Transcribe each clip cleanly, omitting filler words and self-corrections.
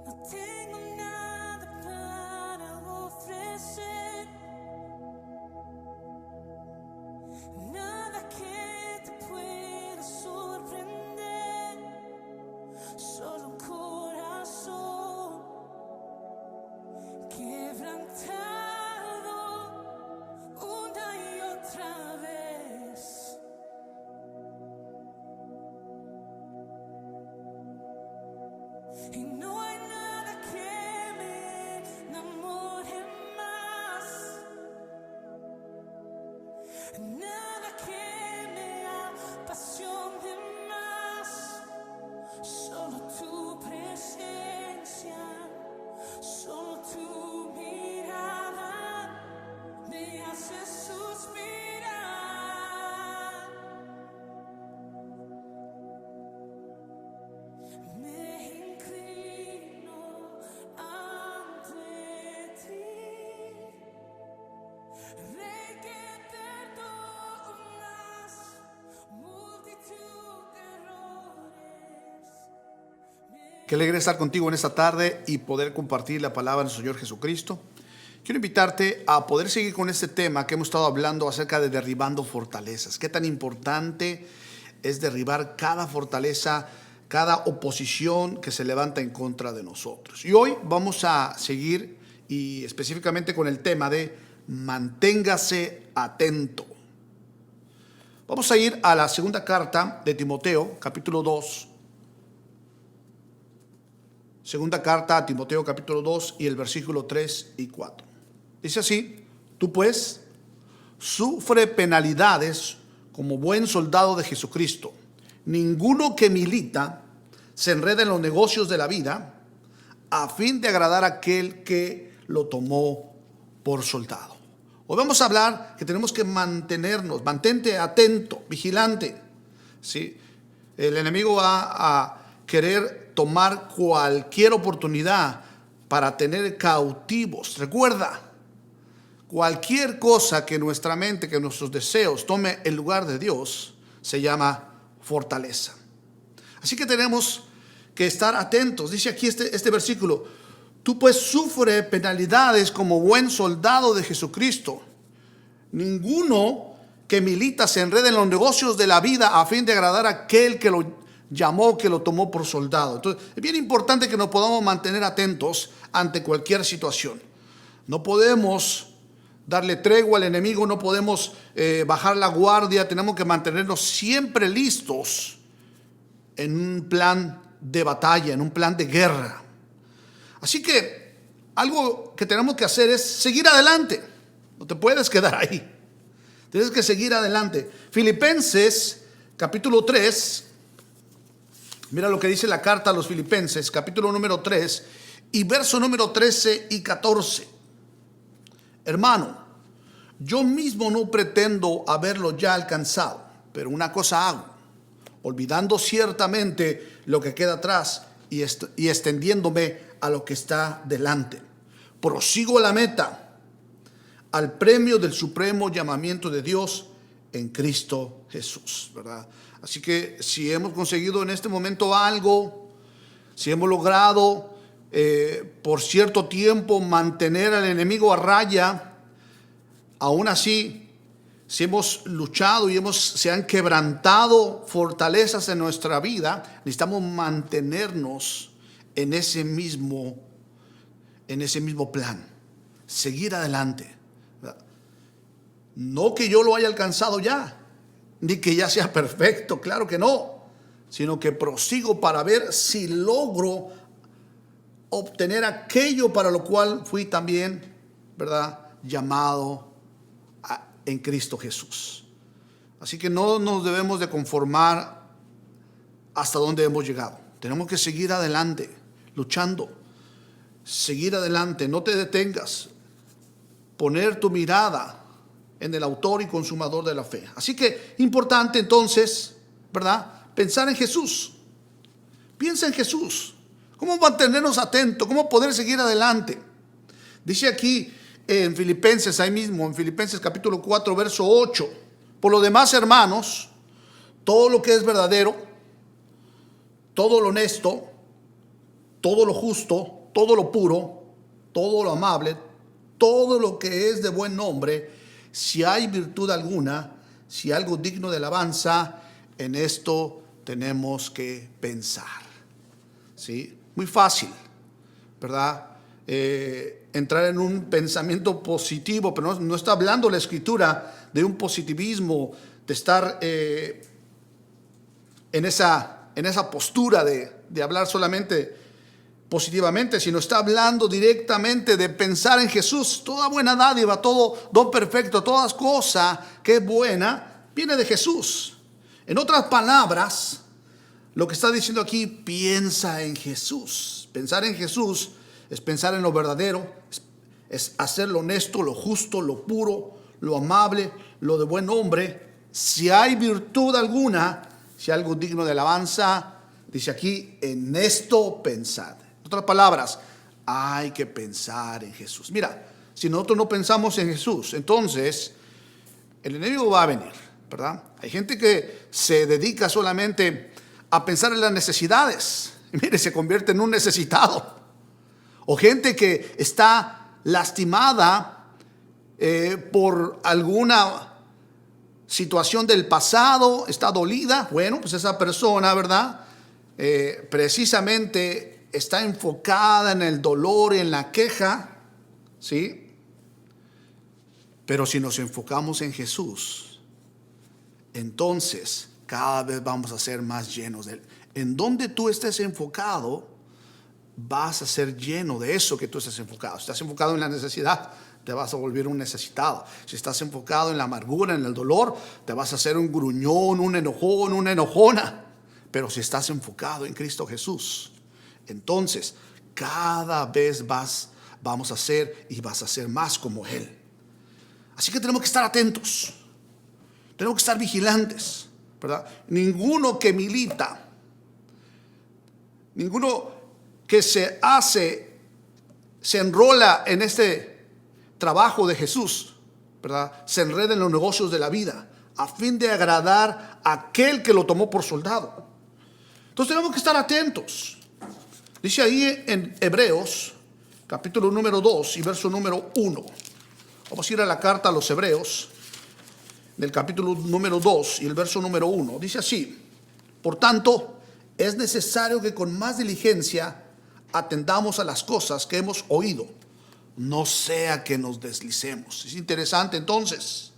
No tengo nada para ofrecer, nada que te pueda sorprender, solo un corazón quebrantado una y otra vez. Y no hay nada que me enamore más, nada que me apasione más, solo tu presencia, solo tu mirada me hace suspirar. Me inclino ante ti, Rey que perdonas multitud de errores. Qué alegre estar contigo en esta tarde y poder compartir la palabra del Señor Jesucristo. Quiero invitarte a poder seguir con este tema que hemos estado hablando acerca de derribando fortalezas. Qué tan importante es derribar cada fortaleza, cada oposición que se levanta en contra de nosotros. Y hoy vamos a seguir y específicamente con el tema de manténgase atento. Vamos a ir a la segunda carta de Timoteo, capítulo 2. Segunda carta a Timoteo, capítulo 2 y el versículo 3 y 4. Dice así: tú pues sufre penalidades como buen soldado de Jesucristo. Ninguno que milita se enreda en los negocios de la vida a fin de agradar a aquel que lo tomó por soldado. Hoy vamos a hablar que tenemos que mantenernos, mantente atento, vigilante. ¿Sí? El enemigo va a querer tomar cualquier oportunidad para tener cautivos. Recuerda, cualquier cosa que nuestra mente, que nuestros deseos tome el lugar de Dios, se llama fortaleza. Así que tenemos que estar atentos. Dice aquí este versículo: tú pues sufre penalidades como buen soldado de Jesucristo. Ninguno que milita se enreda en los negocios de la vida a fin de agradar a aquel que lo llamó, que lo tomó por soldado. Entonces es bien importante que nos podamos mantener atentos ante cualquier situación. No podemos darle tregua al enemigo, no podemos bajar la guardia. Tenemos que mantenernos siempre listos en un plan de batalla, en un plan de guerra. Así que algo que tenemos que hacer es seguir adelante. No te puedes quedar ahí, tienes que seguir adelante. Filipenses capítulo 3, mira lo que dice la carta a los Filipenses, capítulo número 3 y verso número 13 y 14. Hermano, yo mismo no pretendo haberlo ya alcanzado, pero una cosa hago, olvidando ciertamente lo que queda atrás y extendiéndome a lo que está delante. Prosigo a la meta, al premio del supremo llamamiento de Dios en Cristo Jesús, ¿verdad? Así que si hemos conseguido en este momento algo, si hemos logrado por cierto tiempo mantener al enemigo a raya, aún así, si hemos luchado y se han quebrantado fortalezas en nuestra vida, necesitamos mantenernos en ese mismo plan, seguir adelante. No que yo lo haya alcanzado ya, ni que ya sea perfecto, claro que no, sino que prosigo para ver si logro obtener aquello para lo cual fui también, ¿verdad?, llamado en Cristo Jesús. Así que no nos debemos de conformar hasta donde hemos llegado. Tenemos que seguir adelante, luchando, seguir adelante, no te detengas, poner tu mirada en el autor y consumador de la fe. Así que importante entonces, ¿verdad?, pensar en Jesús. Piensa en Jesús. ¿Cómo mantenernos atentos? ¿Cómo poder seguir adelante? Dice aquí en Filipenses, ahí mismo, en Filipenses capítulo 4, verso 8. Por lo demás, hermanos, todo lo que es verdadero, todo lo honesto, todo lo justo, todo lo puro, todo lo amable, todo lo que es de buen nombre, si hay virtud alguna, si algo digno de alabanza, en esto tenemos que pensar. ¿Sí? Muy fácil, ¿verdad? Entrar en un pensamiento positivo, pero no está hablando la Escritura de un positivismo, de estar en esa postura de hablar solamente positivamente, sino está hablando directamente de pensar en Jesús. Toda buena dádiva, todo don perfecto, toda cosa que es buena, viene de Jesús. En otras palabras, lo que está diciendo aquí, piensa en Jesús. Pensar en Jesús es pensar en lo verdadero, es hacer lo honesto, lo justo, lo puro, lo amable, lo de buen hombre. Si hay virtud alguna, si algo digno de alabanza, dice aquí, en esto pensad. En otras palabras, hay que pensar en Jesús. Mira, si nosotros no pensamos en Jesús, entonces el enemigo va a venir, ¿verdad? Hay gente que se dedica solamente a pensar en las necesidades. Y mire, se convierte en un necesitado. O gente que está lastimada por alguna situación del pasado, está dolida. Bueno, pues esa persona, ¿verdad? Precisamente está enfocada en el dolor y en la queja, ¿sí? Pero si nos enfocamos en Jesús, entonces cada vez vamos a ser más llenos de Él. En donde tú estés enfocado, vas a ser lleno de eso que tú estés enfocado. Si estás enfocado en la necesidad, te vas a volver un necesitado. Si estás enfocado en la amargura, en el dolor, te vas a hacer un gruñón, un enojón, una enojona. Pero si estás enfocado en Cristo Jesús, entonces cada vez vamos a ser y vas a ser más como Él. Así que tenemos que estar atentos, tenemos que estar vigilantes, ¿verdad? Ninguno que milita, ninguno que se enrola en este trabajo de Jesús, ¿verdad? Se enreda en los negocios de la vida a fin de agradar a aquel que lo tomó por soldado. Entonces tenemos que estar atentos. Dice ahí en Hebreos, capítulo número 2 y verso número 1. Vamos a ir a la carta a los Hebreos, del capítulo número 2 y el verso número 1. Dice así: por tanto, es necesario que con más diligencia atendamos a las cosas que hemos oído, no sea que nos deslicemos. Es interesante entonces,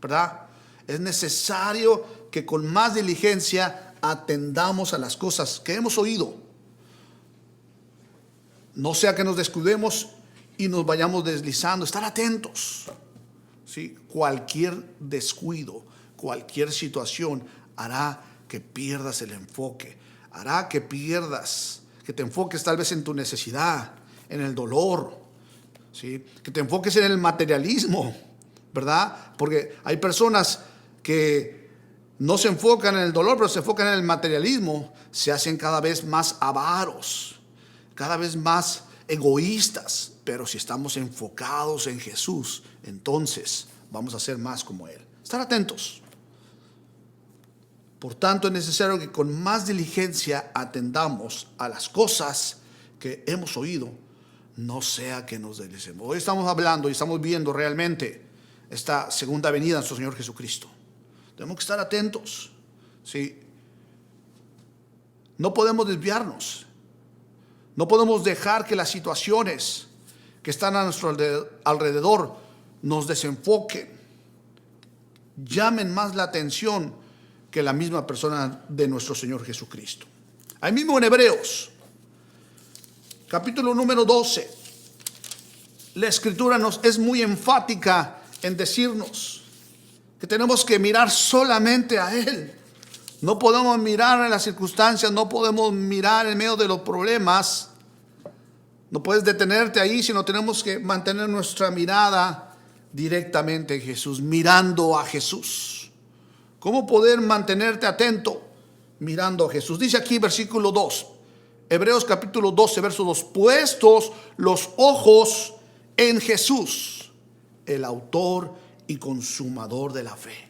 ¿verdad? Es necesario que con más diligencia atendamos a las cosas que hemos oído, no sea que nos descuidemos y nos vayamos deslizando. Estar atentos, ¿sí? Cualquier descuido, cualquier situación hará que pierdas el enfoque, hará que te enfoques tal vez en tu necesidad, en el dolor, ¿sí? Que te enfoques en el materialismo, ¿verdad? Porque hay personas que no se enfocan en el dolor, pero se enfocan en el materialismo. Se hacen cada vez más avaros, cada vez más egoístas. Pero si estamos enfocados en Jesús, entonces vamos a ser más como Él. Estar atentos. Por tanto, es necesario que con más diligencia atendamos a las cosas que hemos oído, no sea que nos deslicemos. Hoy estamos hablando y estamos viendo realmente esta segunda venida de nuestro Señor Jesucristo. Tenemos que estar atentos, ¿sí? No podemos desviarnos. No podemos dejar que las situaciones que están a nuestro alrededor nos desenfoquen, llamen más la atención que la misma persona de nuestro Señor Jesucristo. Ahí mismo en Hebreos, capítulo número 12, la Escritura es muy enfática en decirnos que tenemos que mirar solamente a Él. No podemos mirar en las circunstancias, no podemos mirar en medio de los problemas. No puedes detenerte ahí, sino tenemos que mantener nuestra mirada directamente en Jesús, mirando a Jesús. ¿Cómo poder mantenerte atento mirando a Jesús? Dice aquí versículo 2, Hebreos capítulo 12, verso 2. Puestos los ojos en Jesús, el autor y consumador de la fe,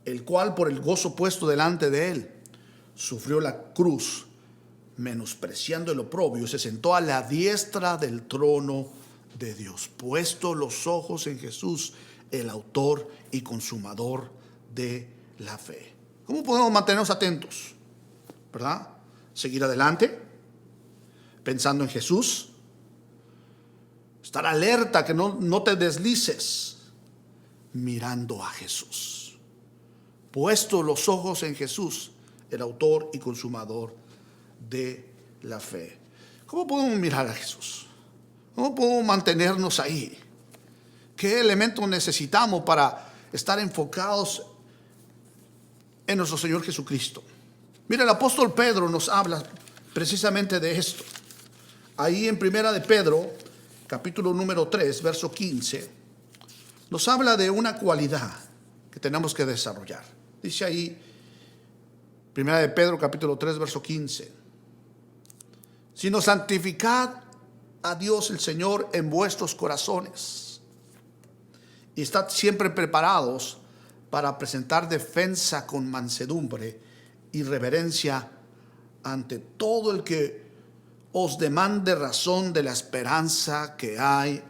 el cual por el gozo puesto delante de él sufrió la cruz, menospreciando el oprobio, se sentó a la diestra del trono de Dios, puesto los ojos en Jesús, el autor y consumador de la fe. ¿Cómo podemos mantenernos atentos? ¿Verdad? Seguir adelante, pensando en Jesús, estar alerta que no te deslices, mirando a Jesús, puesto los ojos en Jesús, el autor y consumador de la fe. ¿Cómo podemos mirar a Jesús? ¿Cómo podemos mantenernos ahí? ¿Qué elementos necesitamos para estar enfocados en nuestro Señor Jesucristo? Mira, el apóstol Pedro nos habla precisamente de esto. Ahí en Primera de Pedro, capítulo número 3, verso 15, nos habla de una cualidad que tenemos que desarrollar. Dice ahí, Primera de Pedro, capítulo 3, verso 15, sino santificad a Dios el Señor en vuestros corazones y estad siempre preparados para presentar defensa con mansedumbre y reverencia ante todo el que os demande razón de la esperanza que hay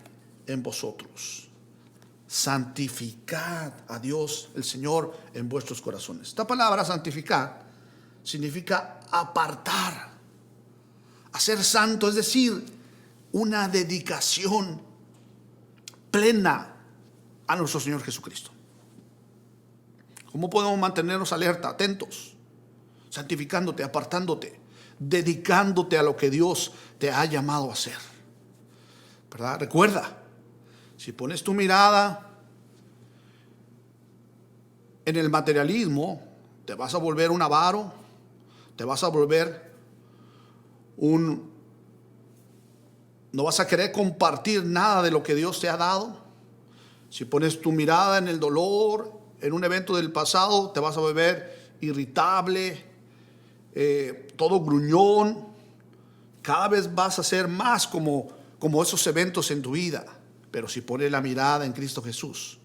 en vosotros. Santificad a Dios el Señor en vuestros corazones. Esta palabra santificar significa apartar, hacer santo, es decir, una dedicación plena a nuestro Señor Jesucristo. ¿Cómo podemos mantenernos alerta, atentos? Santificándote, apartándote, dedicándote a lo que Dios te ha llamado a hacer, ¿verdad? Recuerda, si pones tu mirada en el materialismo, te vas a volver un avaro, te vas a volver no vas a querer compartir nada de lo que Dios te ha dado. Si pones tu mirada en el dolor, en un evento del pasado, te vas a volver irritable, todo gruñón. Cada vez vas a ser más como esos eventos en tu vida. Pero si pones la mirada en Cristo Jesús,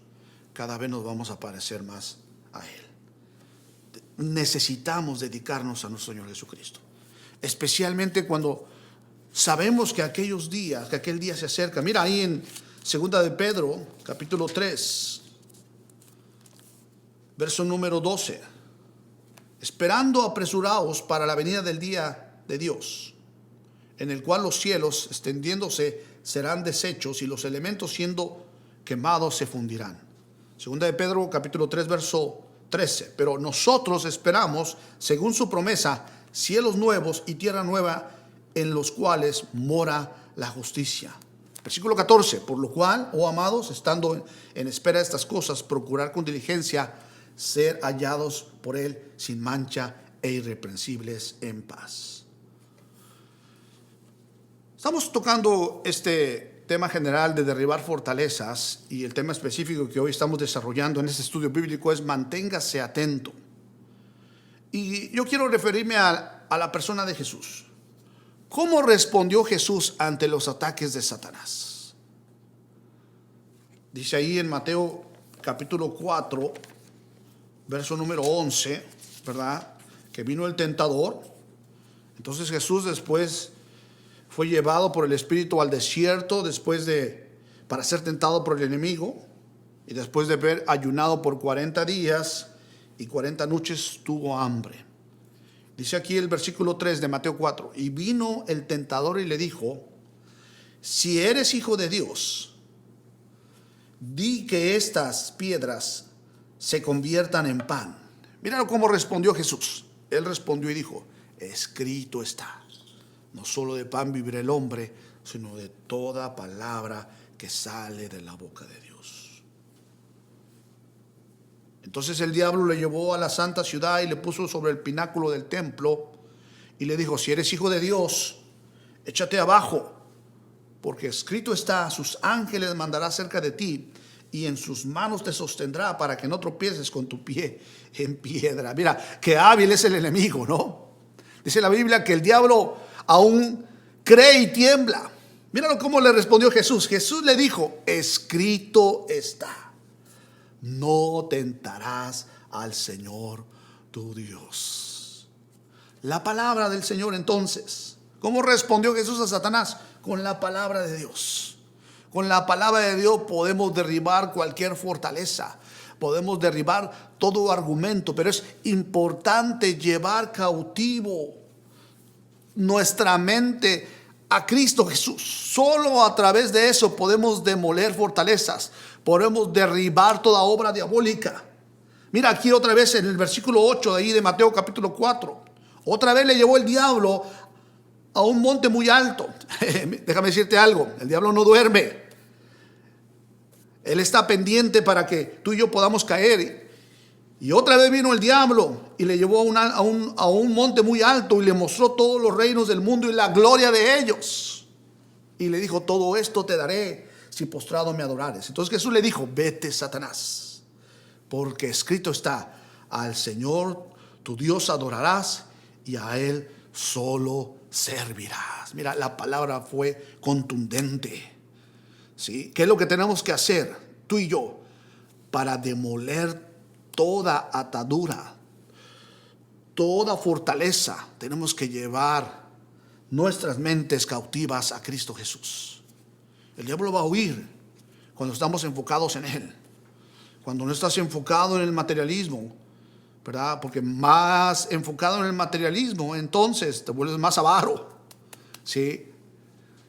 cada vez nos vamos a parecer más a Él. Necesitamos dedicarnos a nuestro Señor Jesucristo, especialmente cuando sabemos que aquel día se acerca. Mira ahí en Segunda de Pedro, capítulo 3, verso número 12. Esperando apresuraos para la venida del día de Dios, en el cual los cielos extendiéndose serán deshechos y los elementos siendo quemados se fundirán. Segunda de Pedro, capítulo 3, verso 13. Pero nosotros esperamos, según su promesa, cielos nuevos y tierra nueva, en los cuales mora la justicia. Versículo 14. Por lo cual, oh amados, estando en espera de estas cosas, procurar con diligencia ser hallados por Él sin mancha e irreprensibles en paz. Estamos tocando este tema general de derribar fortalezas, y el tema específico que hoy estamos desarrollando en este estudio bíblico es manténgase atento. Y yo quiero referirme a la persona de Jesús. ¿Cómo respondió Jesús ante los ataques de Satanás? Dice ahí en Mateo capítulo 4, verso número 11, ¿verdad? Que vino el tentador. Entonces Jesús después fue llevado por el Espíritu al desierto para ser tentado por el enemigo, y después de haber ayunado por 40 días y 40 noches tuvo hambre. Dice aquí el versículo 3 de Mateo 4, y vino el tentador y le dijo: si eres hijo de Dios, di que estas piedras se conviertan en pan. Mira cómo respondió Jesús. Él respondió y dijo: escrito está, no solo de pan vivirá el hombre, sino de toda palabra que sale de la boca de Dios. Entonces el diablo le llevó a la santa ciudad y le puso sobre el pináculo del templo y le dijo: si eres hijo de Dios, échate abajo, porque escrito está: sus ángeles mandará cerca de ti y en sus manos te sostendrá para que no tropieces con tu pie en piedra. Mira, qué hábil es el enemigo, ¿no? Dice la Biblia que el diablo aún cree y tiembla. Míralo cómo le respondió Jesús. Jesús le dijo: escrito está, no tentarás al Señor tu Dios. La palabra del Señor entonces. ¿Cómo respondió Jesús a Satanás? Con la palabra de Dios. Con la palabra de Dios podemos derribar cualquier fortaleza. Podemos derribar todo argumento, pero es importante llevar cautivo nuestra mente a Cristo Jesús. Solo a través de eso podemos demoler fortalezas, podemos derribar toda obra diabólica. Mira aquí otra vez en el versículo 8 de ahí de Mateo capítulo 4. Otra vez le llevó el diablo a un monte muy alto. Déjame decirte algo, el diablo no duerme. Él está pendiente para que tú y yo podamos caer. Y otra vez vino el diablo y le llevó a un monte muy alto y le mostró todos los reinos del mundo y la gloria de ellos. Y le dijo, todo esto te daré si postrado me adorares. Entonces Jesús le dijo, vete, Satanás, porque escrito está, al Señor tu Dios adorarás y a Él solo servirás. Mira, la palabra fue contundente. ¿Sí? ¿Qué es lo que tenemos que hacer tú y yo para demoler toda atadura, toda fortaleza? Tenemos que llevar nuestras mentes cautivas a Cristo Jesús. El diablo va a huir cuando estamos enfocados en Él. Cuando no estás enfocado en el materialismo, ¿verdad? Porque más enfocado en el materialismo, entonces te vuelves más avaro. ¿Sí?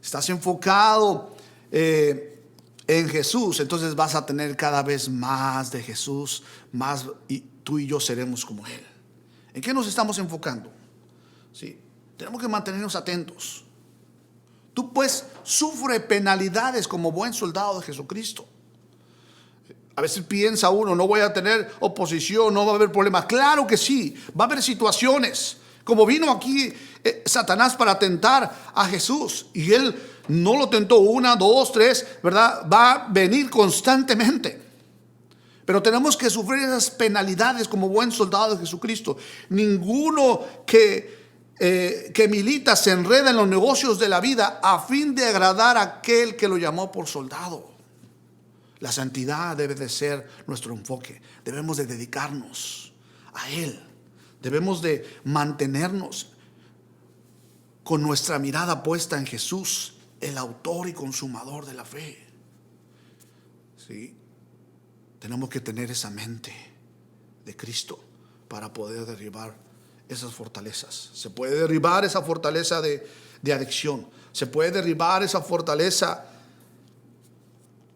Estás enfocado en Jesús, entonces vas a tener cada vez más de Jesús, más, y tú y yo seremos como Él. ¿En qué nos estamos enfocando? ¿Sí? Tenemos que mantenernos atentos. Tú pues sufre penalidades como buen soldado de Jesucristo. A veces piensa uno, no voy a tener oposición, no va a haber problemas. Claro que sí, va a haber situaciones. Como vino aquí Satanás para tentar a Jesús, y él no lo tentó una, dos, tres, ¿verdad? Va a venir constantemente. Pero tenemos que sufrir esas penalidades como buen soldado de Jesucristo. Ninguno que milita se enreda en los negocios de la vida a fin de agradar a aquel que lo llamó por soldado. La santidad debe de ser nuestro enfoque. Debemos de dedicarnos a Él. Debemos de mantenernos con nuestra mirada puesta en Jesús, el autor y consumador de la fe. ¿Sí? Tenemos que tener esa mente de Cristo para poder derribar esas fortalezas. Se puede derribar esa fortaleza de adicción. Se puede derribar esa fortaleza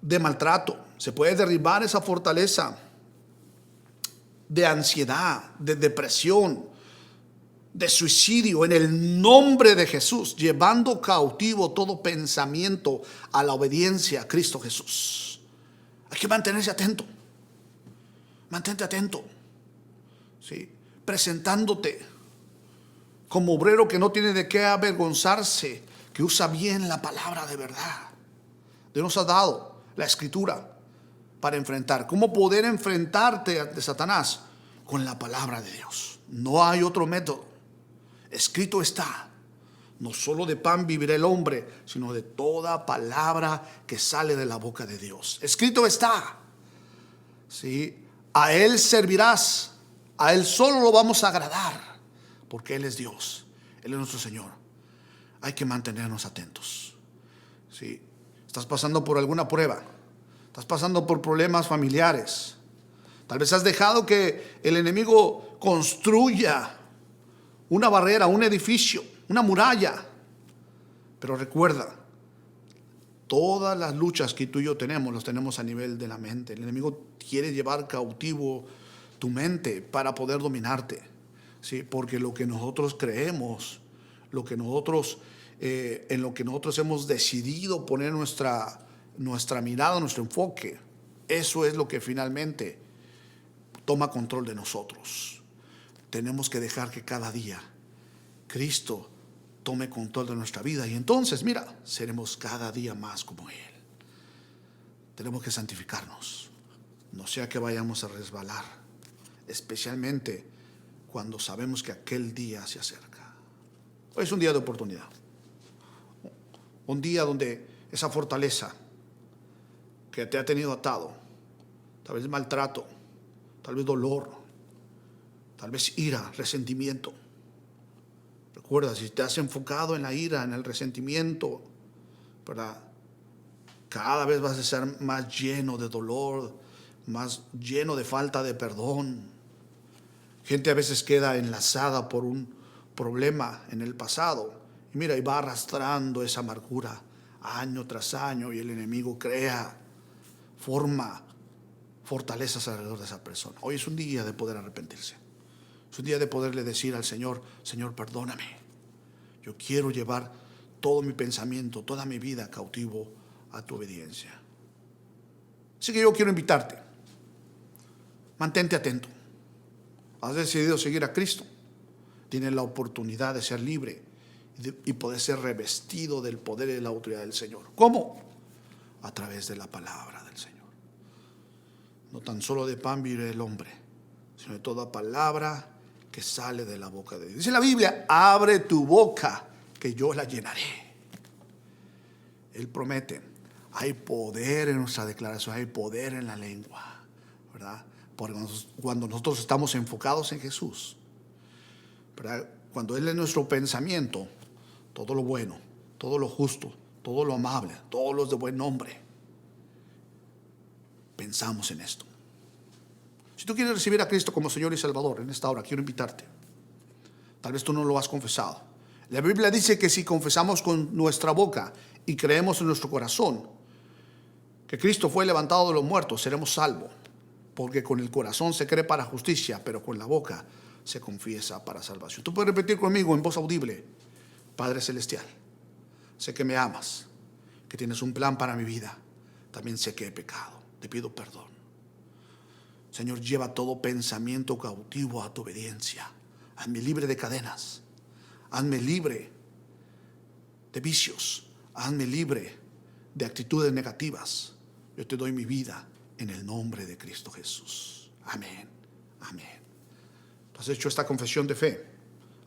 de maltrato. Se puede derribar esa fortaleza de ansiedad, de depresión, de suicidio, en el nombre de Jesús, llevando cautivo todo pensamiento a la obediencia a Cristo Jesús. Hay que mantenerse atento. Mantente atento. ¿Sí? Presentándote como obrero que no tiene de qué avergonzarse, que usa bien la palabra de verdad. Dios nos ha dado la escritura para enfrentar. ¿Cómo poder enfrentarte de Satanás? Con la palabra de Dios. No hay otro método. Escrito está, no solo de pan vivirá el hombre, sino de toda palabra que sale de la boca de Dios. Escrito está. ¿Sí? A Él servirás, a Él solo lo vamos a agradar, porque Él es Dios, Él es nuestro Señor. Hay que mantenernos atentos. ¿Sí? Estás pasando por alguna prueba, estás pasando por problemas familiares. Tal vez has dejado que el enemigo construya una barrera, un edificio, una muralla. Pero recuerda, todas las luchas que tú y yo tenemos, las tenemos a nivel de la mente. El enemigo quiere llevar cautivo tu mente para poder dominarte. ¿Sí? Porque lo que nosotros creemos, lo que nosotros, en lo que nosotros hemos decidido poner nuestra mirada, nuestro enfoque, eso es lo que finalmente toma control de nosotros. Tenemos que dejar que cada día Cristo tome control de nuestra vida, y entonces, mira, seremos cada día más como Él. Tenemos que santificarnos, no sea que vayamos a resbalar, especialmente cuando sabemos que aquel día se acerca. Hoy es un día de oportunidad, un día donde esa fortaleza que te ha tenido atado, tal vez maltrato, tal vez dolor, tal vez ira, resentimiento, Recuerda, si te has enfocado en la ira, en el resentimiento, ¿verdad? Cada vez vas a ser más lleno de dolor, más lleno de falta de perdón. Gente a veces queda enlazada por un problema en el pasado. Y mira, y va arrastrando esa amargura año tras año, y el enemigo forma fortalezas alrededor de esa persona. Hoy es un día de poder arrepentirse. Es un día de poderle decir al Señor: Señor, perdóname. Yo quiero llevar todo mi pensamiento, toda mi vida cautivo a tu obediencia. Así que yo quiero invitarte. Mantente atento. Has decidido seguir a Cristo. Tienes la oportunidad de ser libre y poder ser revestido del poder y de la autoridad del Señor. ¿Cómo? A través de la palabra del Señor. No tan solo de pan vive el hombre, sino de toda palabra que sale de la boca de Dios. Dice la Biblia: abre tu boca que yo la llenaré. Él promete. Hay poder en nuestra declaración, hay poder en la lengua, ¿verdad? Porque cuando nosotros estamos enfocados en Jesús, ¿verdad? Cuando Él es nuestro pensamiento, todo lo bueno, todo lo justo, todo lo amable, todos los de buen nombre, pensamos en esto. Si tú quieres recibir a Cristo como Señor y Salvador en esta hora, quiero invitarte. Tal vez tú no lo has confesado. La Biblia dice que si confesamos con nuestra boca y creemos en nuestro corazón que Cristo fue levantado de los muertos, seremos salvos. Porque con el corazón se cree para justicia, pero con la boca se confiesa para salvación. Tú puedes repetir conmigo en voz audible: Padre Celestial, sé que me amas, que tienes un plan para mi vida. También sé que he pecado. Te pido perdón. Señor, lleva todo pensamiento cautivo a tu obediencia. Hazme libre de cadenas. Hazme libre de vicios. Hazme libre de actitudes negativas. Yo te doy mi vida en el nombre de Cristo Jesús. Amén. Amén. Tú has hecho esta confesión de fe.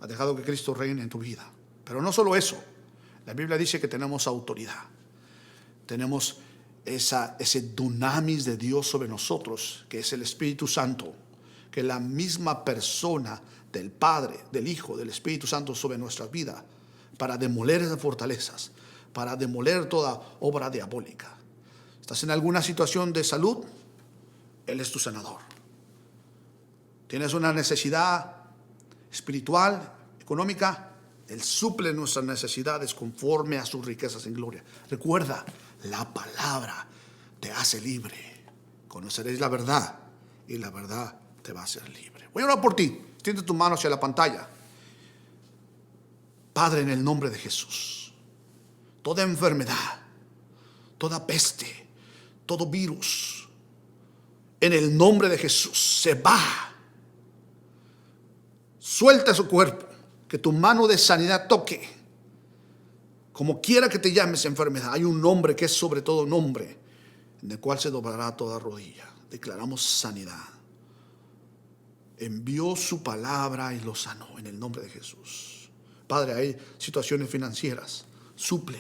Has dejado que Cristo reine en tu vida. Pero no solo eso. La Biblia dice que tenemos autoridad. Tenemos ese dunamis de Dios sobre nosotros, que es el Espíritu Santo, que es la misma persona del Padre, del Hijo, del Espíritu Santo sobre nuestras vidas, para demoler esas fortalezas, para demoler toda obra diabólica. ¿Estás en alguna situación de salud? Él es tu sanador. ¿Tienes una necesidad espiritual, económica? Él suple nuestras necesidades conforme a sus riquezas en gloria. Recuerda, la palabra te hace libre. Conoceréis la verdad y la verdad te va a hacer libre. Voy a orar por ti. Extiende tu mano hacia la pantalla. Padre, en el nombre de Jesús, toda enfermedad, toda peste, todo virus, en el nombre de Jesús se va. Suelta su cuerpo, que tu mano de sanidad toque. Como quiera que te llames enfermedad, hay un nombre que es sobre todo nombre, en el cual se doblará toda rodilla. Declaramos sanidad. Envió su palabra y lo sanó en el nombre de Jesús. Padre, hay situaciones financieras. Suple,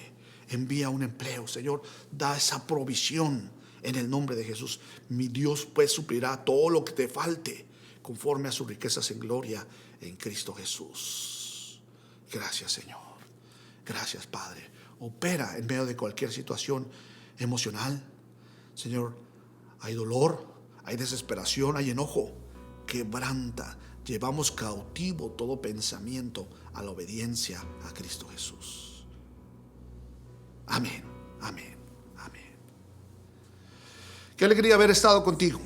envía un empleo. Señor, da esa provisión en el nombre de Jesús. Mi Dios pues suplirá todo lo que te falte conforme a sus riquezas en gloria en Cristo Jesús. Gracias, Señor. Gracias, Padre. Opera en medio de cualquier situación emocional. Señor, hay dolor, hay desesperación, hay enojo. Quebranta. Llevamos cautivo todo pensamiento a la obediencia a Cristo Jesús. Amén, amén, amén. Qué alegría haber estado contigo,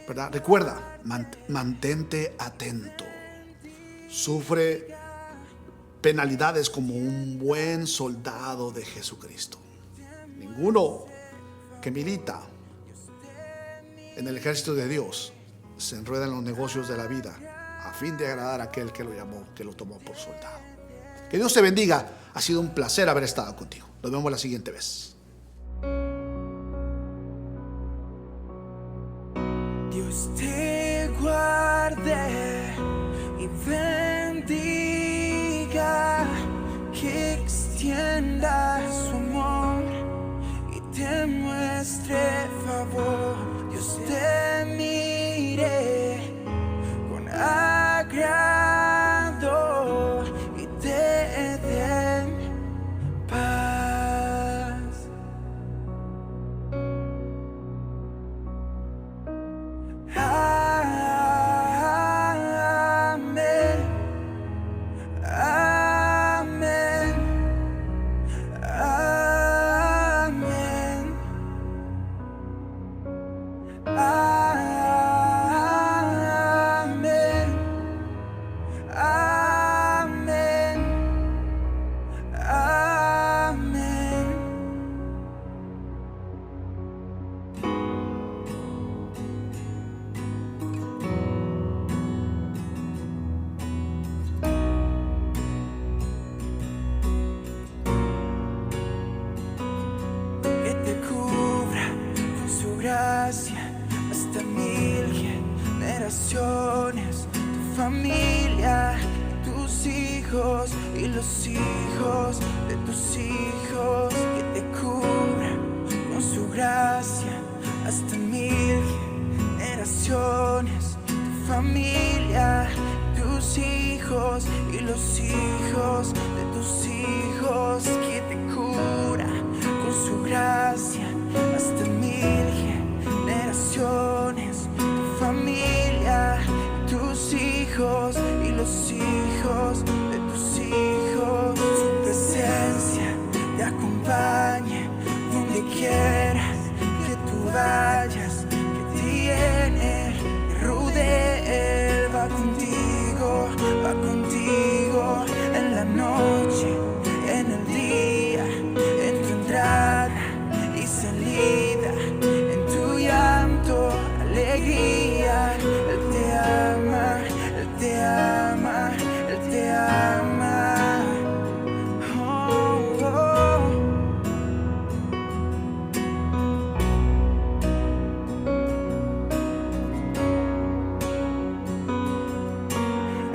¿verdad? Recuerda, mantente atento. Sufre penalidades como un buen soldado de Jesucristo. Ninguno que milita en el ejército de Dios se enreda en los negocios de la vida a fin de agradar a aquel que lo llamó, que lo tomó por soldado. Que Dios te bendiga. Ha sido un placer haber estado contigo. Nos vemos la siguiente vez. Dios te guarde y bendiga, que extienda su amor y te muestre favor. Dios te mire con agrado y te Amén. Amén. Que te cubra con su gracia hasta 1000 generaciones, tu familia, tus hijos y los hijos de tus hijos. Que te cubra con su gracia hasta 1000 generaciones, tu familia, tus hijos y los hijos de tus hijos. Que te cura con su gracia hasta 1000 generaciones, tu familia, tus hijos y los hijos de tus hijos. Su presencia te acompañe donde quieras que tú vayas, que te llene, te rodee. Él va contigo en la noche, en el día, en tu entrada y salida, en tu llanto, alegría. Él te ama, Él te ama, Él te ama. Oh, oh.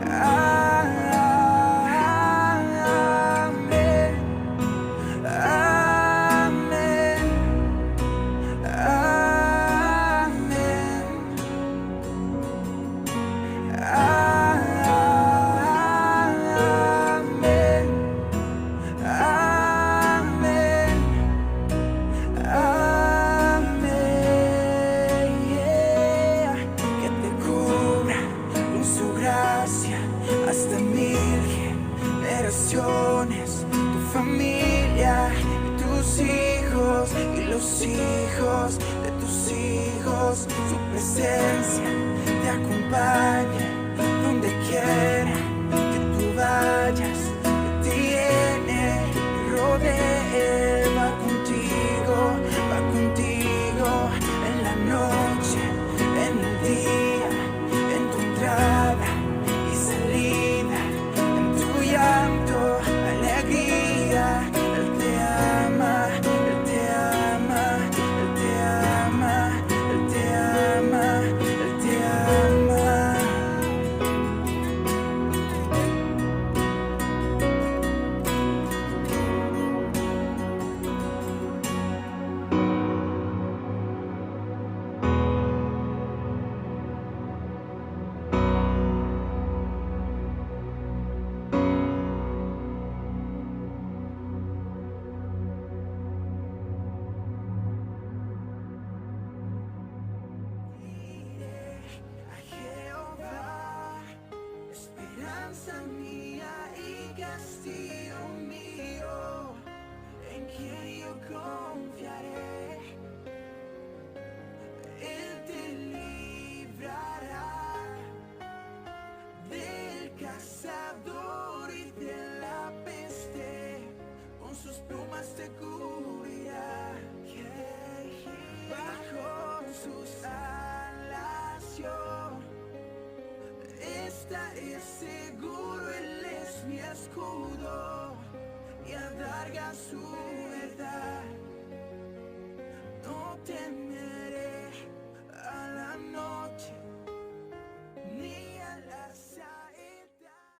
Amén. Amén. Amén. Amén. Amén. Amén. Yeah. Que te cubra con su gracia hasta 1000 generaciones, tu familia y tus hijos y los hijos de tus hijos. Su presencia te acompaña donde quiera que tú vayas, que te llene y rodee. Él va contigo en la noche, en el día, en tu entrada y salida, en tu llanto, alegría. Él te ama, Él te ama, Él te ama, Él te ama, Él te ama. A Jehová, esperanza mía y castillo mío, en quien yo confiaré. Él te librará del cazador y de la peste, con sus plumas te cubrirá. Bajo sus alas yo estaré seguro. Él es mi escudo y adarga su